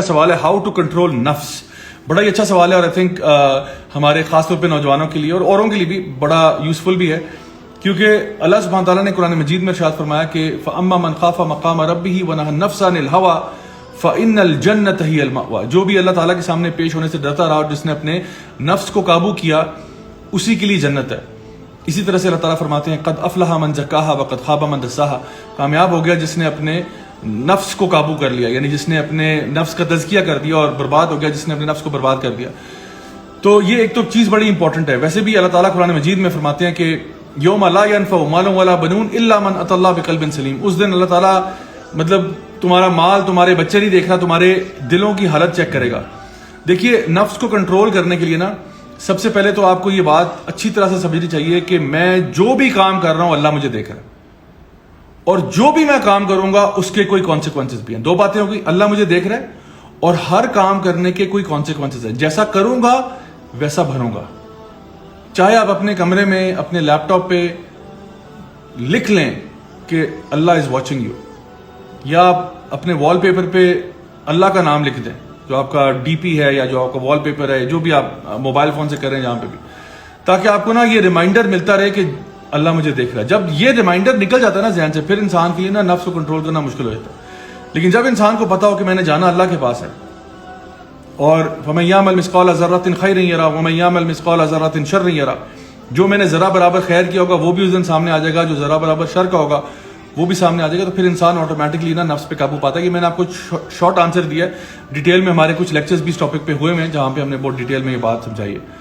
سوال ہے how to control نفس. بڑا ہی اچھا سوال ہے اور آئی تھنک ہمارے خاص طور پہ نوجوانوں کے لیے اور اوروں کے لیے بھی بڑا یوزفل بھی ہے, کیونکہ اللہ سبحانہ تعالیٰ نے قرآن مجید میں ارشاد فرمایا کہ فَأَمَّا مَنْ خَافَ مَقَامَ رَبِّهِ وَنَهَى النَّفْسَ عَنِ الْهَوَىٰ فَإِنَّ الْجَنَّةَ هِيَ الْمَأْوَىٰ. جو بھی اللہ تعالیٰ کے سامنے پیش ہونے سے ڈرتا رہا اور جس نے اپنے نفس کو قابو کیا اسی کے لیے جنت ہے. اسی طرح سے اللہ تعالیٰ فرماتے ہیں قد افلح من زکاها وقد خاب من دساها. کامیاب ہو گیا جس نے اپنے نفس کو قابو کر لیا, یعنی جس نے اپنے نفس کا تزکیہ کر دیا, اور برباد ہو گیا جس نے اپنے نفس کو برباد کر دیا. تو یہ ایک تو چیز بڑی امپورٹنٹ ہے. ویسے بھی اللہ تعالیٰ قرآن مجید میں فرماتے ہیں کہ یوم لا ينفع مال ولا بنون الا من اتى الله بقلب سلیم. اس دن اللہ تعالیٰ مطلب تمہارا مال, تمہارے بچے نہیں دیکھ رہا, تمہارے دلوں کی حالت چیک کرے گا. دیکھیے نفس کو کنٹرول کرنے کے لیے نا سب سے پہلے تو آپ کو یہ بات اچھی طرح سے سمجھنی چاہیے کہ میں جو بھی کام کر رہا ہوں اللہ مجھے دیکھ رہا ہے, اور جو بھی میں کام کروں گا اس کے کوئی کانسیکوینسز بھی ہیں. دو باتیں ہوگی, اللہ مجھے دیکھ رہا ہے اور ہر کام کرنے کے کوئی کانسیکوینسز ہیں. جیسا کروں گا ویسا بھروں گا. چاہے آپ اپنے کمرے میں اپنے لیپ ٹاپ پہ لکھ لیں کہ اللہ از واچنگ یو, یا آپ اپنے وال پیپر پہ اللہ کا نام لکھ دیں جو آپ کا ڈی پی ہے یا جو آپ کا وال پیپر ہے, جو بھی آپ موبائل فون سے کر رہے ہیں جہاں پہ بھی, تاکہ آپ کو نا یہ ریمائنڈر ملتا رہے کہ اللہ مجھے دیکھ رہا ہے. جب یہ ریمائنڈر نکل جاتا ہے نا ذہن سے, پھر انسان کے لیے نا نفس کو کنٹرول کرنا مشکل ہو جاتا ہے. لیکن جب انسان کو پتا ہو کہ میں نے جانا اللہ کے پاس ہے, اور فَمَن يَعْمَلْ مِثْقَالَ ذَرَّةٍ خَيْرًا يَرَهُ وَمَن يَعْمَل مِثْقَالَ ذَرَّةٍ شَرًّا يَرَهُ, جو میں نے ذرا برابر خیر کیا ہوگا وہ بھی اس دن سامنے آ جائے گا, جو ذرا برابر شر کا ہوگا وہ بھی سامنے آ جائے گا. تو پھر انسان آٹومیٹکلی نا نفس پہ قابو پاتا ہے. کہ میں نے آپ کو شارٹ آنسر دیا ہے, ڈیٹیل میں ہمارے کچھ لیکچرز بھی اس ٹاپک پہ ہوئے ہیں جہاں پہ ہم نے بہت ڈیٹیل میں یہ بات سمجھائی ہے.